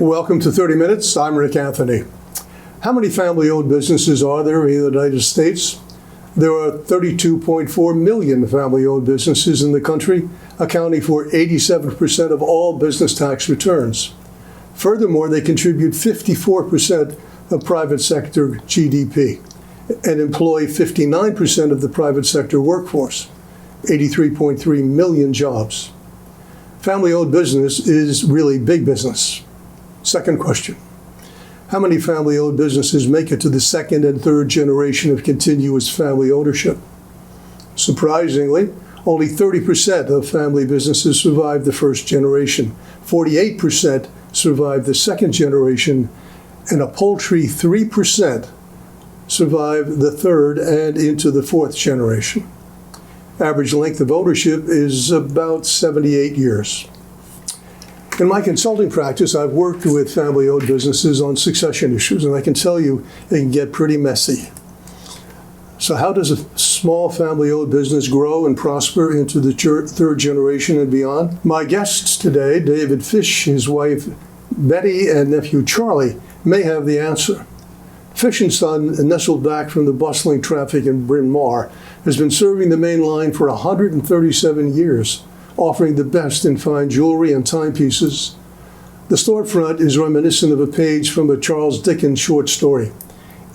Welcome to 30 Minutes. I'm Rick Anthony. How many family-owned businesses are there in the United States? There are 32.4 million family-owned businesses in the country, accounting for 87% of all business tax returns. Furthermore, they contribute 54% of private sector GDP and employ 59% of the private sector workforce, 83.3 million jobs. Family-owned business is really big business. Second question. How many family-owned businesses make it to the second and third generation of continuous family ownership? Surprisingly, only 30% of family businesses survive the first generation, 48% survive the second generation, and a paltry 3% survive the third and into the fourth generation. Average length of ownership is about 78 years. In my consulting practice, I've worked with family-owned businesses on succession issues, and I can tell you they can get pretty messy. So how does a small family-owned business grow and prosper into the third generation and beyond? My guests today, David Fish, his wife Betty, and nephew Charlie, may have the answer. Fish & Son, nestled back from the bustling traffic in Bryn Mawr, has been serving the main line for 137 years. Offering the best in fine jewelry and timepieces. The storefront is reminiscent of a page from a Charles Dickens short story.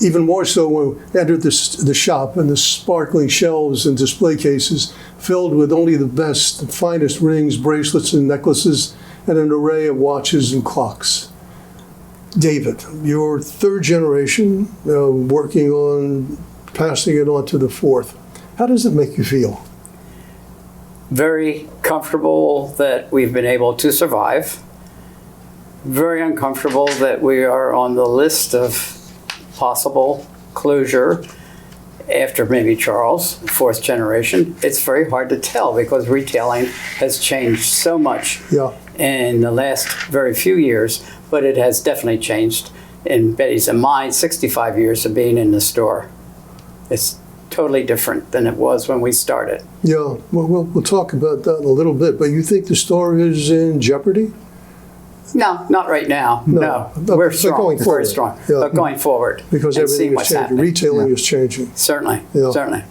Even more so when we entered the shop and the sparkling shelves and display cases filled with only the best and finest rings, bracelets, and necklaces, and an array of watches and clocks. David, your third generation, working on passing it on to the fourth. How does it make you feel? Very comfortable that we've been able to survive. Very uncomfortable that we are on the list of possible closure after maybe Charles, fourth generation. It's very hard to tell because retailing has changed so much in the last very few years, but it has definitely changed in Betty's and mine 65 years of being in the store. It's totally different than it was when we started. Yeah, well, we'll talk about that in a little bit, but you think the store is in jeopardy? No, not right now. No. We're strong. We're strong. Yeah. But going forward. Because everything is changing. Retailing is changing. Certainly. Certainly.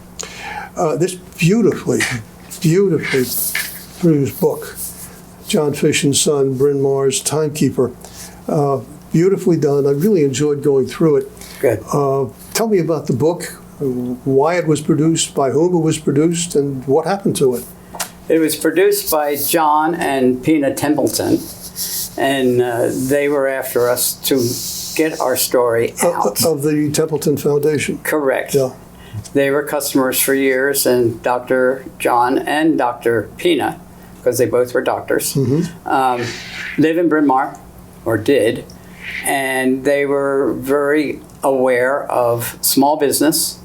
This beautifully produced book, John Fish & Son, Bryn Mawr's Timekeeper. Beautifully done. I really enjoyed going through it. Good. Tell me about the book. Why it was produced, by whom it was produced, and what happened to it. It was produced by John and Pina Templeton, and they were after us to get our story out. Of the Templeton Foundation? Correct. Yeah. They were customers for years, and Dr. John and Dr. Pina, because they both were doctors, live in Bryn Mawr, or did, and they were very aware of small business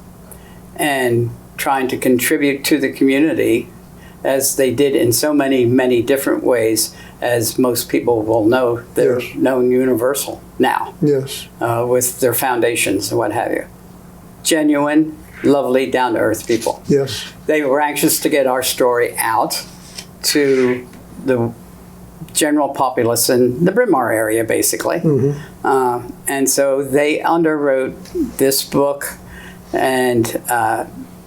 and trying to contribute to the community as they did in so many different ways, as most people will know. They're known universal now. Yes. With their foundations and what have you. Genuine, lovely, down-to-earth people. Yes. They were anxious to get our story out to the general populace in the Bryn Mawr area, basically. And so they underwrote this book and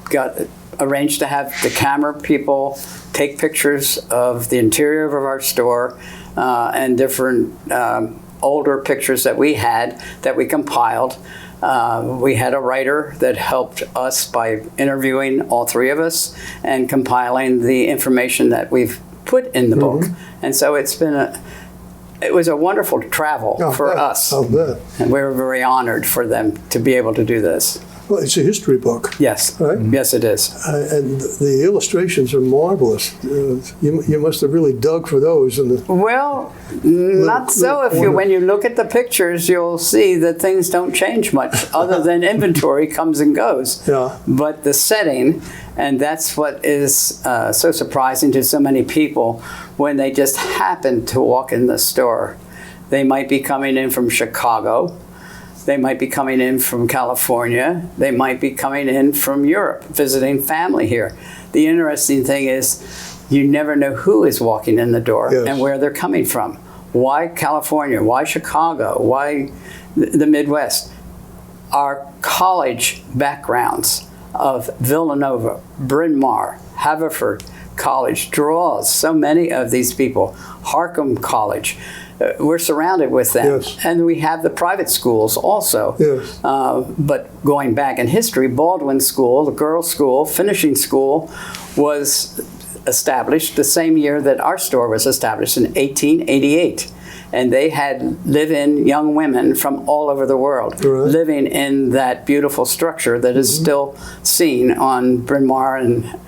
got arranged to have the camera people take pictures of the interior of our store and different older pictures that we had that we compiled. We had a writer that helped us by interviewing all three of us and compiling the information that we've put in the book. And so it was a wonderful travel for us. I'll bet. And we were very honored for them to be able to do this. Well, it's a history book. Yes. Right? Yes, it is. And the illustrations are marvelous. You must have really dug for those. Well, not so. When you look at the pictures, you'll see that things don't change much other than inventory comes and goes. Yeah. But the setting, and that's what is so surprising to so many people when they just happen to walk in the store. They might be coming in from Chicago. They might be coming in from California. They might be coming in from Europe, visiting family here. The interesting thing is you never know who is walking in the door and where they're coming from. Why California? Why Chicago? Why the Midwest? Our college backgrounds of Villanova, Bryn Mawr, Haverford College draws so many of these people. Harcum College. We're surrounded with them. Yes. And we have the private schools also. Yes. But going back in history, Baldwin School, the girls' school, finishing school, was established the same year that our store was established in 1888. And they had live-in young women from all over the world living in that beautiful structure that is still seen on Bryn Mawr and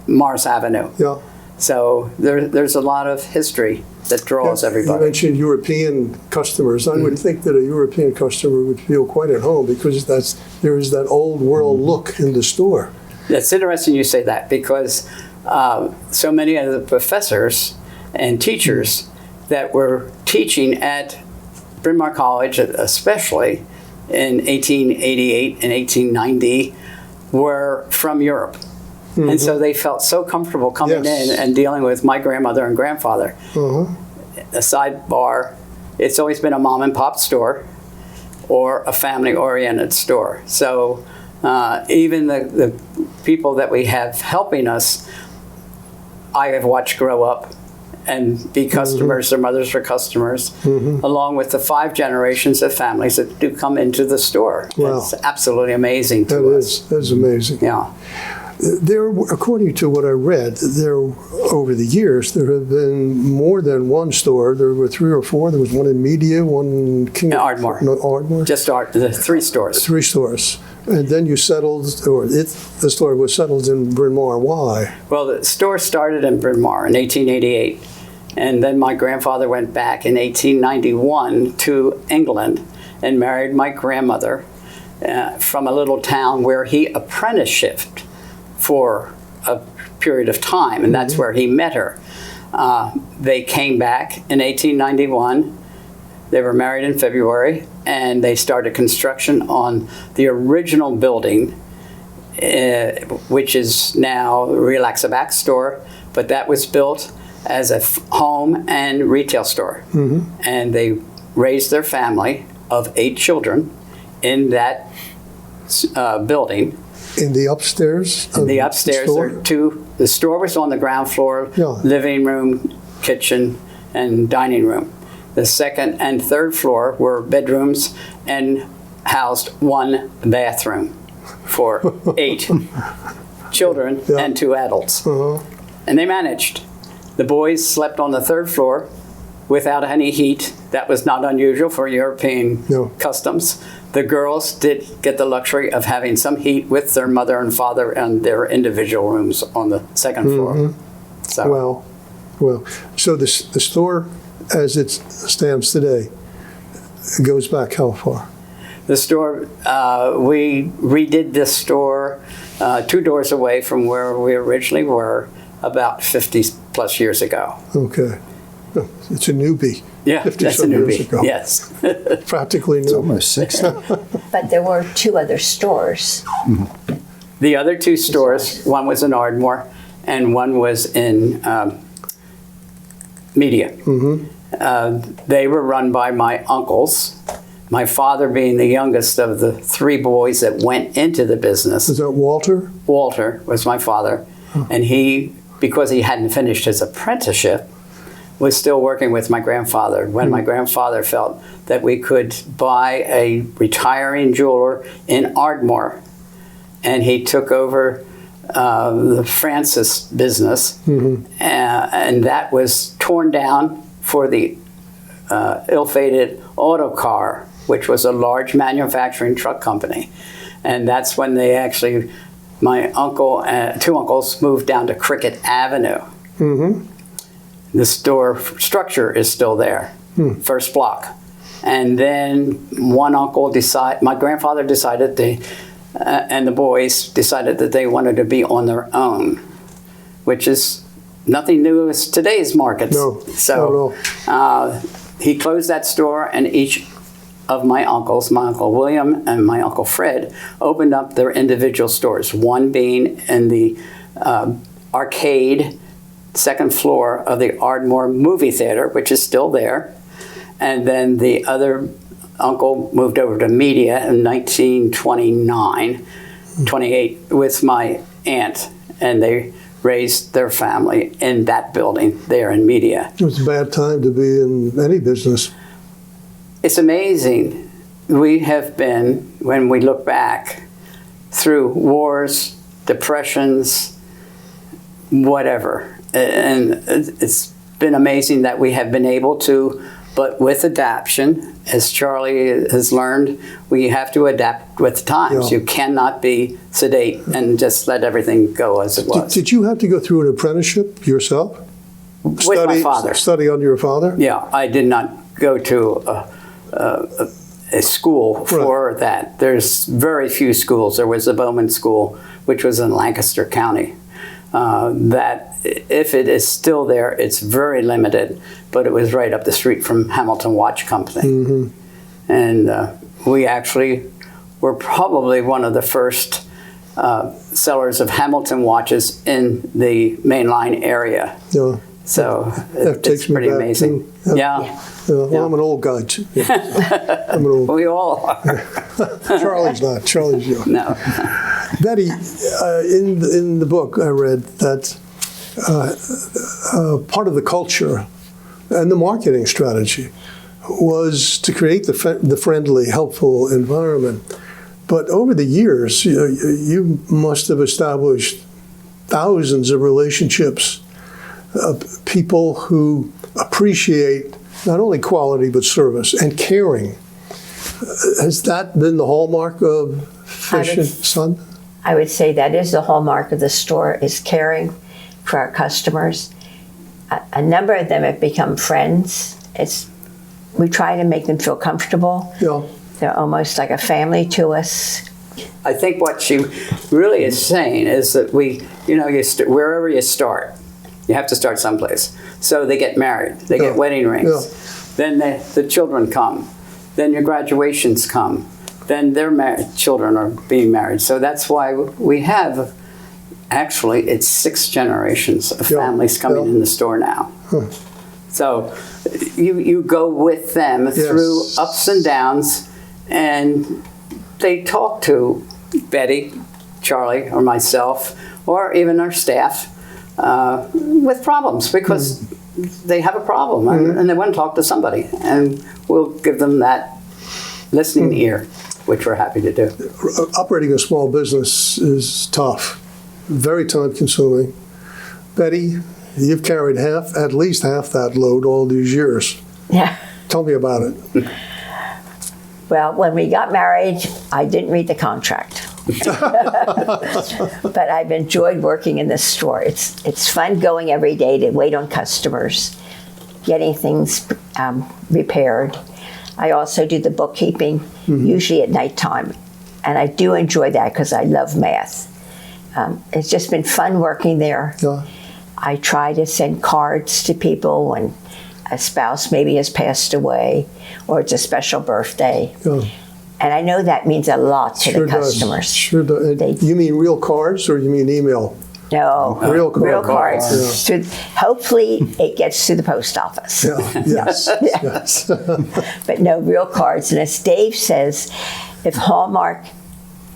Mars Avenue. Yeah. So there's a lot of history that draws everybody. You mentioned European customers. I would think that a European customer would feel quite at home because there is that old world look in the store. It's interesting you say that because so many of the professors and teachers that were teaching at Bryn Mawr College, especially in 1888 and 1890, were from Europe. And so they felt so comfortable coming in and dealing with my grandmother and grandfather. A sidebar, it's always been a mom and pop store or a family-oriented store. So even the people that we have helping us, I have watched grow up and be customers. Their mothers were customers, along with the 5 generations of families that do come into the store. Wow. It's absolutely amazing to us. That is amazing. Yeah. There, according to what I read, over the years there have been more than one store. There were 3 or 4. There was one in Media, one in King Ardmore. No, Ardmore. Just the 3 stores. 3 stores, and then you settled, the store was settled in Bryn Mawr. Why? Well, the store started in Bryn Mawr in 1888, and then my grandfather went back in 1891 to England and married my grandmother from a little town where he apprenticeshiped for a period of time, and that's where he met her. They came back in 1891. They were married in February, and they started construction on the original building, which is now Relax-A-Back store, but that was built as a home and retail store. And they raised their family of 8 children in that building. In the upstairs? In the upstairs, there are 2. The store was on the ground floor, living room, kitchen, and dining room. The second and third floor were bedrooms and housed 1 bathroom for 8 children and 2 adults. And they managed. The boys slept on the 3rd floor without any heat. That was not unusual for European customs. The girls did get the luxury of having some heat with their mother and father and their individual rooms on the 2nd floor. So. Well, so the store, as it stands today, goes back how far? The store, we redid this store 2 doors away from where we originally were about 50 plus years ago. Okay. It's a newbie. Yeah, 50 that's a some years newbie. ago. Yes. Practically new. It's almost 60. But there were 2 other stores. The other 2 stores, one was in Ardmore and one was in Media. They were run by my uncles, my father being the youngest of the 3 boys that went into the business. Is that Walter? Walter was my father, and he, because he hadn't finished his apprenticeship, was still working with my grandfather. When my grandfather felt that we could buy a retiring jeweler in Ardmore, and he took over the Francis business, and that was torn down for the ill-fated auto car, which was a large manufacturing truck company. And that's when they actually, my uncle, 2 uncles moved down to Cricket Avenue. The store structure is still there, first block. And then my grandfather decided and the boys decided that they wanted to be on their own, which is nothing new as today's markets. No, so he closed that store, and each of my uncles, my Uncle William and my Uncle Fred, opened up their individual stores, one being in the arcade 2nd floor of the Ardmore movie theater, which is still there, And then the other uncle moved over to media in 1929, 28, with my aunt, and they raised their family in that building there in media. It was a bad time to be in any business. It's amazing. We have been, when we look back, through wars, depressions, whatever. And it's been amazing that we have been able to, but with adaptation, as Charlie has learned, we have to adapt with the times. Yeah. You cannot be sedate and just let everything go as it was. Did you have to go through an apprenticeship yourself? With my father. Study under your father? Yeah, I did not go to a school for that. There's very few schools. There was the Bowman School, which was in Lancaster County. That, if it is still there, it's very limited, but it was right up the street from Hamilton Watch Company. Mm-hmm. And we actually were probably one of the first sellers of Hamilton watches in the mainline area. Yeah. So That takes it's me pretty back amazing. too. Yeah. Well, I'm an old guy too. I'm an old. We all are. Charlie's not. Charlie's young. No. Betty, in the book I read that part of the culture and the marketing strategy was to create the friendly, helpful environment. But over the years, you must have established thousands of relationships, people who appreciate not only quality but service and caring. Has that been the hallmark of Fish and Son? I would say that is the hallmark of the store, is caring for our customers. A number of them have become friends. We try to make them feel comfortable. Yeah. They're almost like a family to us. I think what she really is saying is that wherever you start, you have to start someplace. So they get married, they get wedding rings, then the children come, then your graduations come, then their children are being married. So that's why we have, actually, it's 6 generations of families coming in the store now. Huh. So you go with them through ups and downs, and they talk to Betty, Charlie, or myself, or even our staff with problems, because they have a problem and they want to talk to somebody, and we'll give them that listening ear, which we're happy to do. Operating a small business is tough, very time consuming. Betty, you've carried at least half that load all these years. Yeah. Tell me about it. Well, when we got married, I didn't read the contract. But I've enjoyed working in this store. It's fun going every day to wait on customers, getting things repaired. I also do the bookkeeping, usually at nighttime. And I do enjoy that because I love math. It's just been fun working there. Yeah. I try to send cards to people when a spouse maybe has passed away or it's a special birthday. Yeah. And I know that means a lot to the customers. Sure does. You mean real cards or you mean email? No, Real cards. Yeah. Hopefully it gets to the post office. Yeah. Yes. Yes. But no, real cards. And as Dave says, if Hallmark,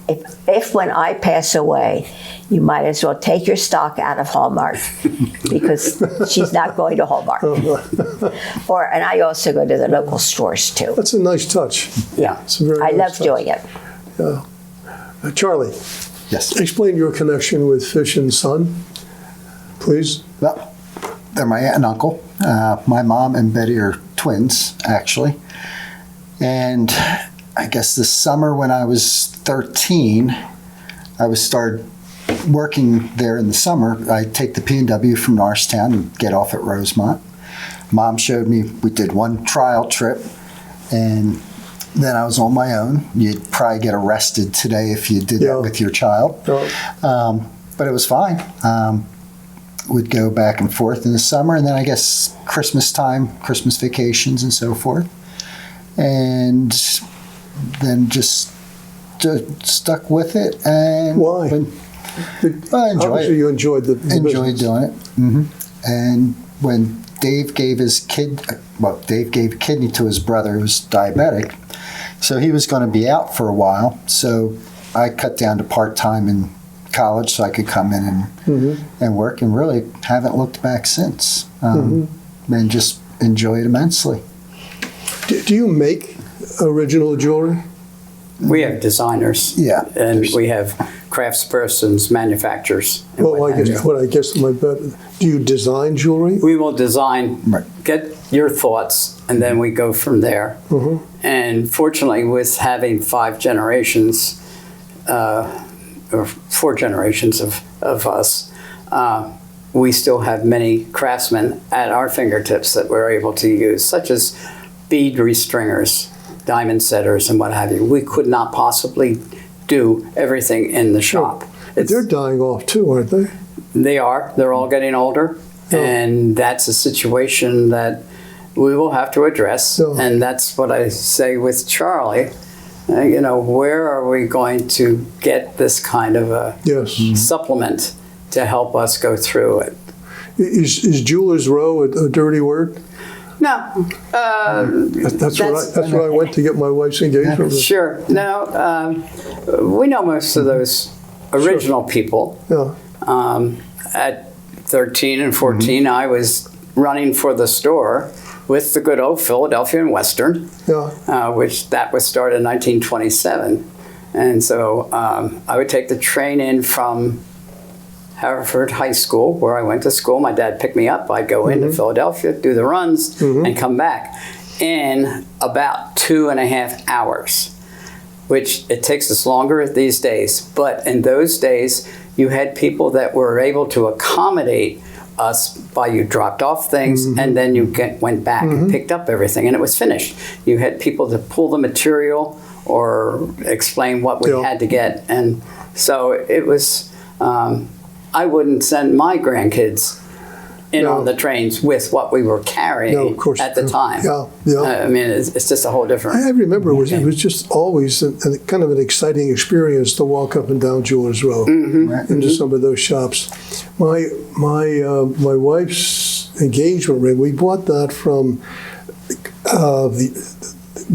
if when I pass away, you might as well take your stock out of Hallmark because she's not going to Hallmark. And I also go to the local stores too. That's a nice touch. Yeah, It's a very I nice love touch. doing it. Yeah. Charlie, Yes. explain your connection with Fish and Son, please. Well, they're my aunt and uncle. My mom and Betty are twins, actually. And I guess this summer when I was 13, I started working there in the summer. I take the P&W from Norristown and get off at Rosemont. Mom showed me, we did one trial trip, and then I was on my own. You'd probably get arrested today if you did that with your child. But it was fine. We'd go back and forth in the summer, and then I guess Christmas time, Christmas vacations and so forth. And then just stuck with it. And Why? I enjoy Obviously it. you enjoyed the Enjoyed business. doing it. And when Dave gave Dave gave a kidney to his brother who was diabetic. So he was going to be out for a while. So I cut down to part-time in college so I could come in and work, and really haven't looked back since. And just enjoy it immensely. Do you make original jewelry? We have designers. Yeah. And we have craftspersons, manufacturers. and Well, what have you. I guess my bet. Do you design jewelry? We will design, Right. get your thoughts, and then we go from there. And fortunately, with having 5 generations, or 4 generations of us, we still have many craftsmen at our fingertips that we're able to use, such as bead restringers, diamond setters, and what have you. We could not possibly do everything in the shop. They're dying off too, aren't they? They are. They're all getting older. And that's a situation that we will have to address. And that's what I say with Charlie. Where are we going to get this kind of a supplement to help us go through it? Is Jewelers Row a dirty word? No. That's where I went to get my wife's engagement ring. Sure. No. We know most of those original people. Yeah. At 13 and 14, I was running for the store with the good old Philadelphia and Western, which that was started in 1927. And so I would take the train in from Haverford High School, where I went to school. My dad picked me up. I'd go into Philadelphia, do the runs, and come back in about 2.5 hours, which it takes us longer these days. But in those days, you had people that were able to accommodate us by you dropped off things and then you went back and picked up everything and it was finished. You had people to pull the material or explain what we had to get. And so it was, I wouldn't send my grandkids in on the trains with what we were carrying at the time. I mean, it's just a whole different. I remember it was just always a kind of an exciting experience to walk up and down Jewelers Row into some of those shops. My wife's engagement ring, we bought that from the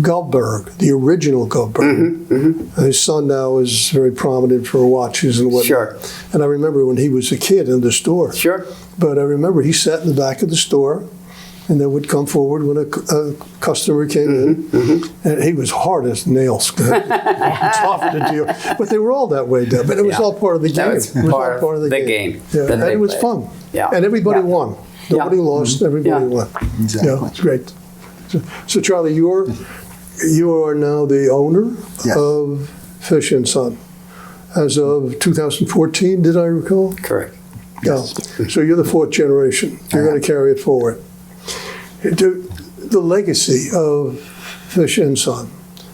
Goldberg, the original Goldberg. His son now is very prominent for watches and whatnot. And I remember when he was a kid in the store. But I remember he sat in the back of the store and then would come forward when a customer came in. And he was hard as nails, tough to deal. But they were all that way, Deb. But it was all part of the game. It was part of the game. And it was fun. And everybody won. Nobody lost, everybody won. Exactly. Yeah, it's great. So Charlie, you are now the owner of Fish & Son as of 2014, did I recall? Correct. Yes. So you're the 4th generation. You're going to carry it forward. The legacy of Fish & Son,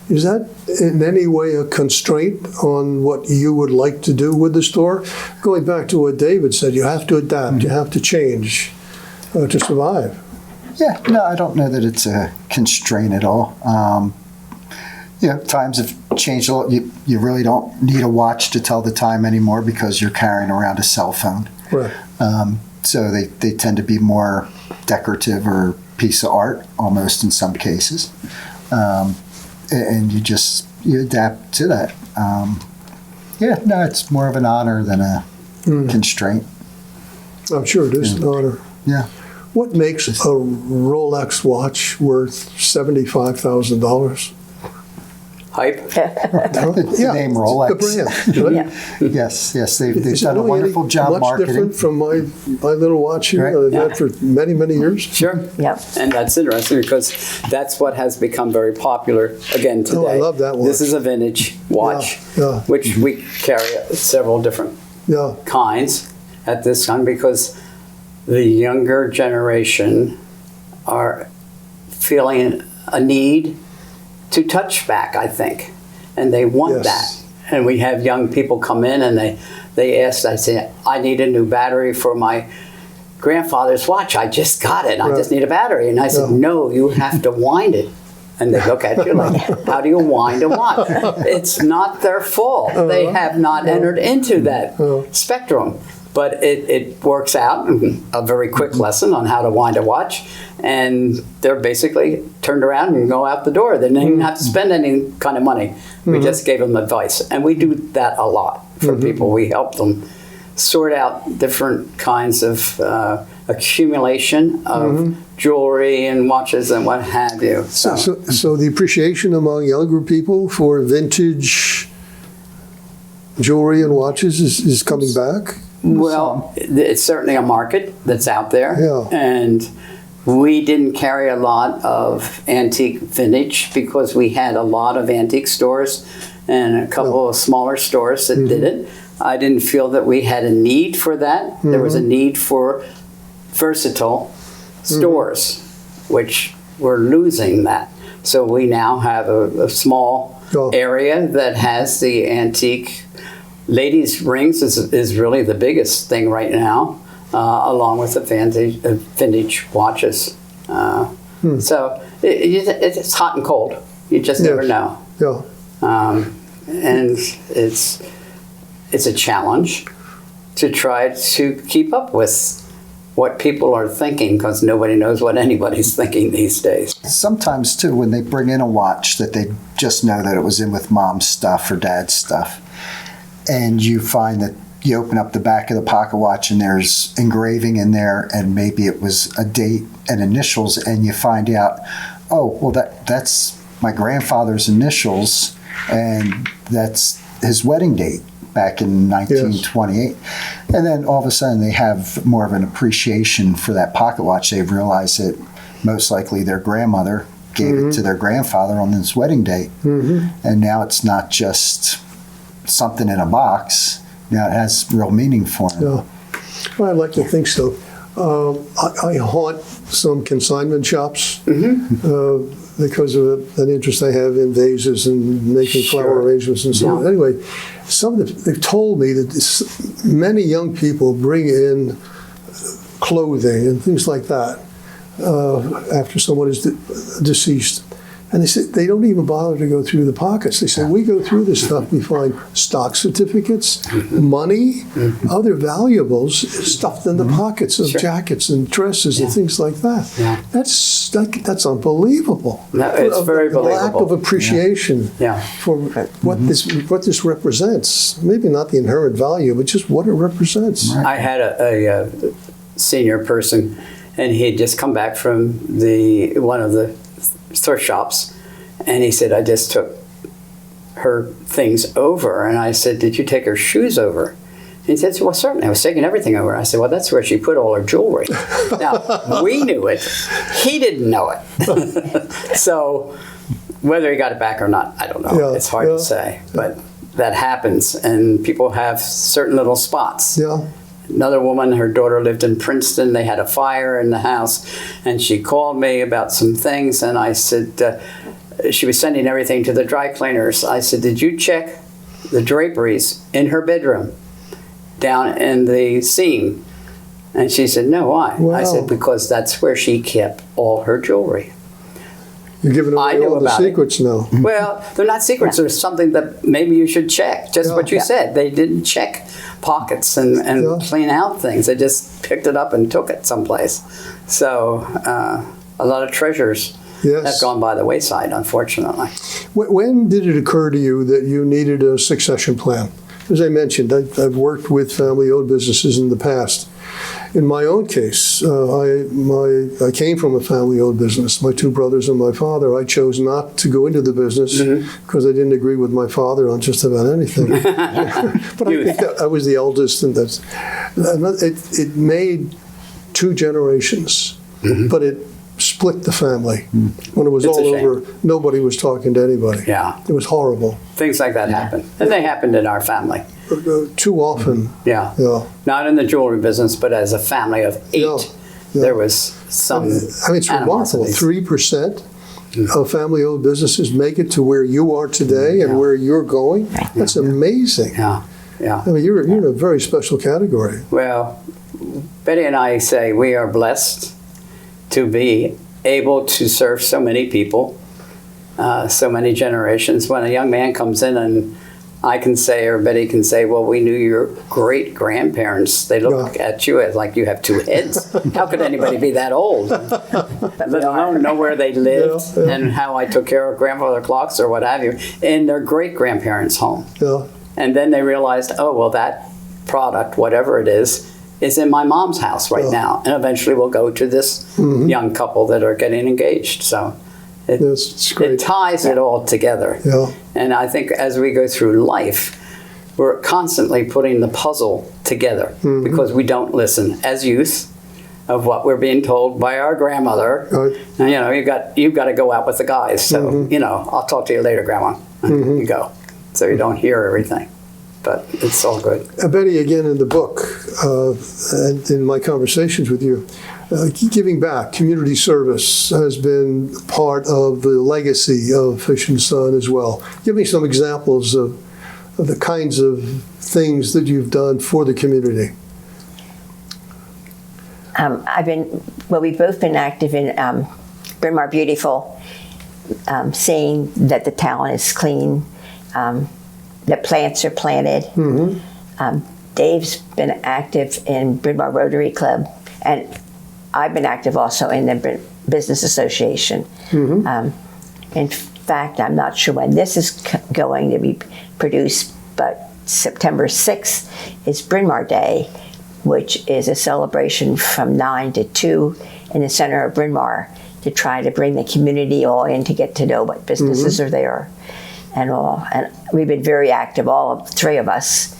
is that in any way a constraint on what you would like to do with the store? Going back to what David said, you have to adapt, you have to change to survive. Yeah, no, I don't know that it's a constraint at all. Times have changed a lot. You really don't need a watch to tell the time anymore because you're carrying around a cell phone. Right. So they tend to be more decorative or piece of art, almost in some cases. And you adapt to that. It's more of an honor than a constraint. I'm sure it is an honor. Yeah. What makes a Rolex watch worth $75,000? Hype. The name Rolex. The brand. Right? Yes. They've done a wonderful job marketing. Much different from my little watch here that I've had for many, many years. Sure. Yep. And that's interesting because that's what has become very popular again today. Oh, I love that watch. This is a vintage watch, which we carry several different kinds at this time because the younger generation are feeling a need to touch back, I think, and they want that. And we have young people come in and they ask, I say, I need a new battery for my grandfather's watch. I just got it. I just need a battery. And I said, no, you have to wind it. And they look at you like, how do you wind a watch? It's not their fault. They have not entered into that spectrum. But it works out, a very quick lesson on how to wind a watch, and they're basically turned around and go out the door. They didn't even have to spend any kind of money. We just gave them advice, and we do that a lot for people. We help them sort out different kinds of accumulation of jewelry and watches and what have you. So the appreciation among younger people for vintage jewelry and watches is coming back? Well, it's certainly a market that's out there. Yeah. And we didn't carry a lot of antique vintage because we had a lot of antique stores and a couple of smaller stores that did it. I didn't feel that we had a need for that. There was a need for versatile stores, which we're losing that. So we now have a small area that has the antique. Ladies' rings is really the biggest thing right now, along with the vintage watches. So it's hot and cold. You just never know. Yeah. And it's a challenge to try to keep up with what people are thinking, because nobody knows what anybody's thinking these days. Sometimes, too, when they bring in a watch that they just know that it was in with mom's stuff or dad's stuff, and you find that you open up the back of the pocket watch and there's engraving in there, and maybe it was a date and initials, and you find out, oh, well, that's my grandfather's initials, and that's his wedding date back in 1928. And then all of a sudden they have more of an appreciation for that pocket watch. They've realized that most likely their grandmother gave it to their grandfather on his wedding date. And now it's not just something in a box. Now it has real meaning for them. Yeah. Well, I'd like to think so. I haunt some consignment shops because of an interest I have in vases and making flower arrangements and so on. Anyway, they've told me that many young people bring in clothing and things like that after someone is deceased. And they said they don't even bother to go through the pockets. They say, we go through this stuff, we find stock certificates, money, other valuables stuffed in the pockets of jackets and dresses and things like that. That's unbelievable. No, it's very believable. Lack of appreciation for what this represents. Maybe not the inherent value, but just what it represents. Right. I had a senior person, and he had just come back from one of the thrift shops, and he said, I just took her things over. And I said, did you take her shoes over? And he said, well, certainly, I was taking everything over. I said, well, that's where she put all her jewelry. Now, we knew it. He didn't know it. So whether he got it back or not, I don't know. It's hard to say. But that happens, and people have certain little spots. Another woman, her daughter lived in Princeton. They had a fire in the house, and she called me about some things, and I said, she was sending everything to the dry cleaners. I said, did you check the draperies in her bedroom down in the seam? And she said, no, why? Wow. I said, because that's where she kept all her jewelry. You're giving away all the secrets now. Well, they're not secrets. They're something that maybe you should check. Just what you said. They didn't check pockets and clean out things. They just picked it up and took it someplace. So a lot of treasures have gone by the wayside, unfortunately. When did it occur to you that you needed a succession plan? As I mentioned, I've worked with family-owned businesses in the past. In my own case, I came from a family-owned business. My two brothers and my father. I chose not to go into the business because I didn't agree with my father on just about anything. But I think that I was the eldest, and it made two generations, but it split the family. When it was all over, nobody was talking to anybody. It was horrible. Things like that happen, and they happened in our family. Too often. Not in the jewelry business, but as a family of 8, there was some it's remarkable. 3% of family-owned businesses make it to where you are today and where you're going. That's amazing. I mean, you're in a very special category. Well, Betty and I say we are blessed to be able to serve so many people, so many generations. When a young man comes in and I can say, or Betty can say, well, we knew your great grandparents. They look at you as like you have two heads. How could anybody be that old? Let alone know where they lived and how I took care of grandfather clocks or what have you in their great grandparents' home. Yeah. And then they realized, oh, well, that product, whatever it is in my mom's house right now. And eventually we'll go to this young couple that are getting engaged. So It's great. it ties it all together. Yeah. And I think as we go through life, we're constantly putting the puzzle together because we don't listen as youth of what we're being told by our grandmother. Right. And, you know, you've got to go out with the guys. So, you know, I'll talk to you later, Grandma. And you go. So you don't hear everything. But it's all good. Betty, again, in the book, and in my conversations with you, giving back, community service has been part of the legacy of Fish and Son as well. Give me some examples of the kinds of things that you've done for the community. We've both been active in Bryn Mawr Beautiful, seeing that the town is clean, that plants are planted. Dave's been active in Bryn Mawr Rotary Club, and I've been active also in the Business Association. In fact, I'm not sure when this is going to be produced, but September 6th is Bryn Mawr Day, which is a celebration from 9 to 2 in the center of Bryn Mawr to try to bring the community all in to get to know what businesses are there and all. And we've been very active, all three of us,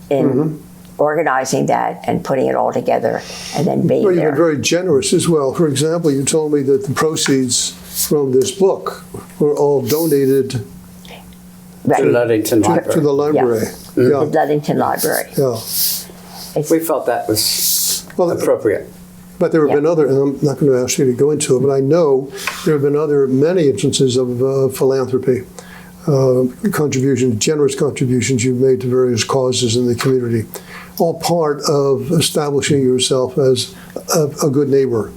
in organizing that and putting it all together and then being Well, you've there. been very generous as well. For example, you told me that the proceeds from this book were all donated Right. To Ludington Library. to the library. The Yeah. Ludington Library. Yeah. We felt that was Well, appropriate. but there have been other, and I'm not going to ask you to go into it, but I know there have been many instances of philanthropy, generous contributions you've made to various causes in the community, all part of establishing yourself as a good neighbor.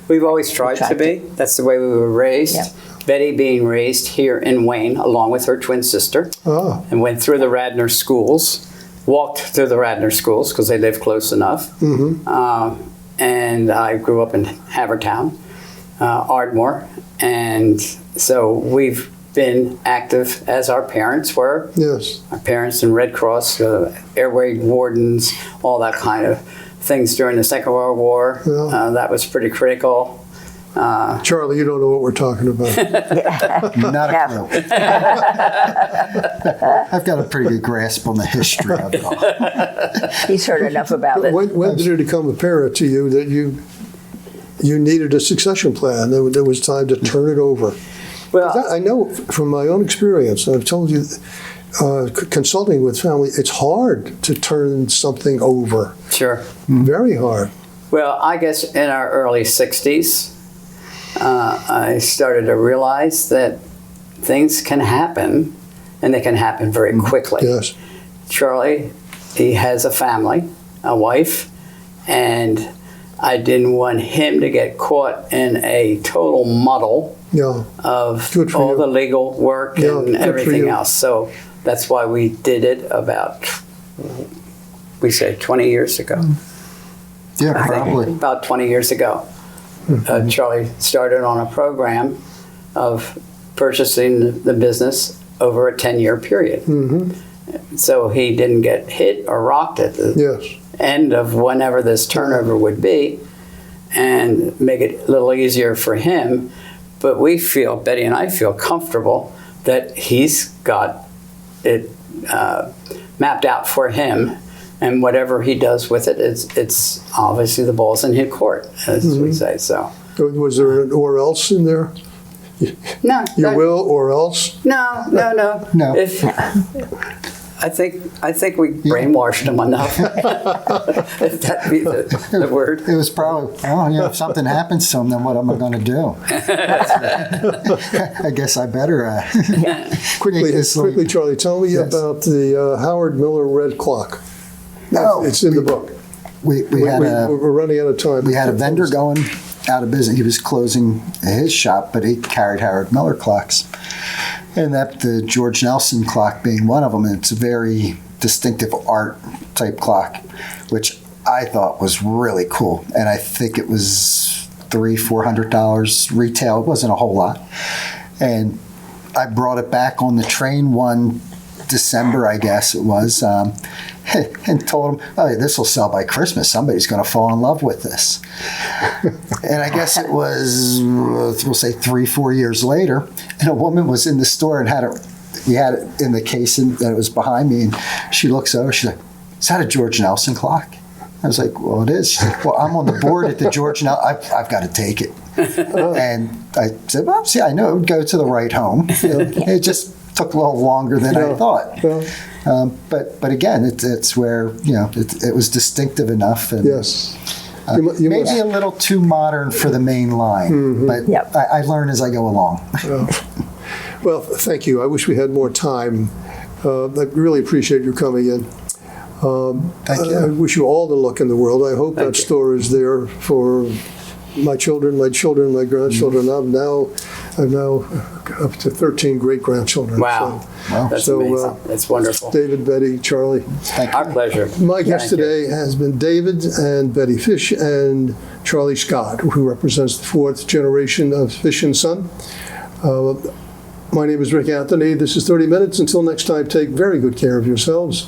We've always tried to be. That's the way we were raised. Yeah. Betty being raised here in Wayne, along with her twin sister, Ah, and went through the Radnor schools, walked through the Radnor schools because they live close enough. And I grew up in Havertown, Ardmore, and so we've been active as our parents were. yes. Our parents in Red Cross, airway wardens, all that kind of things during the Second World War. Yeah. That was pretty critical. Charlie, you don't know what we're talking about. Not a clue. I've got a pretty good grasp on the history of it all. He's heard enough about it. When did it become apparent to you that you needed a succession plan? There was time to turn it over. Well, I know from my own experience, and I've told you, consulting with family, it's hard to turn something over. sure. Very hard. Well, I guess in our early 60s, I started to realize that things can happen, and they can happen very quickly. Yes. Charlie, he has a family, a wife, and I didn't want him to get caught in a total muddle Yeah. of Good for all you. the legal work Yeah, and good for everything you. else. So that's why we did it about, we say 20 years ago. Yeah, I think probably. about 20 years ago. Charlie started on a program of purchasing the business over a 10-year period. So he didn't get hit or rocked at the Yes. end of whenever this turnover would be, and make it a little easier for him. But we feel, Betty and I feel comfortable that he's got it mapped out for him, and whatever he does with it, it's obviously the ball's in his court, as we say. So Was there an or else in there? no, You that- will or else? no. No. If, I think we brainwashed him enough. If that be the word. It was probably, if something happens to him, then what am I going to do? I guess I better. Quickly, Charlie, tell me about the Howard Miller Red Clock. No, It's in the book. we had We're running out of time. we had a vendor going out of business. He was closing his shop, but he carried Howard Miller clocks. And that the George Nelson clock being one of them. And it's a very distinctive art type clock, which I thought was really cool. And I think it was $300-400 retail. It wasn't a whole lot. And I brought it back on the train one December, I guess it was, and told him, "Oh, this will sell by Christmas. Somebody's going to fall in love with this." And I guess it was, we'll say 3-4 years later, and a woman was in the store and we had it in the case, and it was behind me, and she looks over, she's like, "Is that a George Nelson clock?" I was like, "Well, it is." She's like, "Well, I'm on the board at the George Nelson. I've got to take it." And I said, "Well, see, I know it would go to the right home." It just took a little longer than I thought. But again, it's where, it was distinctive enough. And, Yes. maybe a little too modern for the main line, but Yep. I learn as I go along. Well, thank you. I wish we had more time. I really appreciate you coming in. Thank you. I wish you all the luck in the world. I hope that store is there for my children, my grandchildren. I'm now up to 13 great-grandchildren. Wow. That's amazing. That's wonderful. David, Betty, Charlie. Thank Our you. pleasure. My guest Thank you. today has been David and Betty Fish and Charlie Scott, who represents the fourth generation of Fish & Son. My name is Rick Anthony. This is 30 Minutes. Until next time, take very good care of yourselves.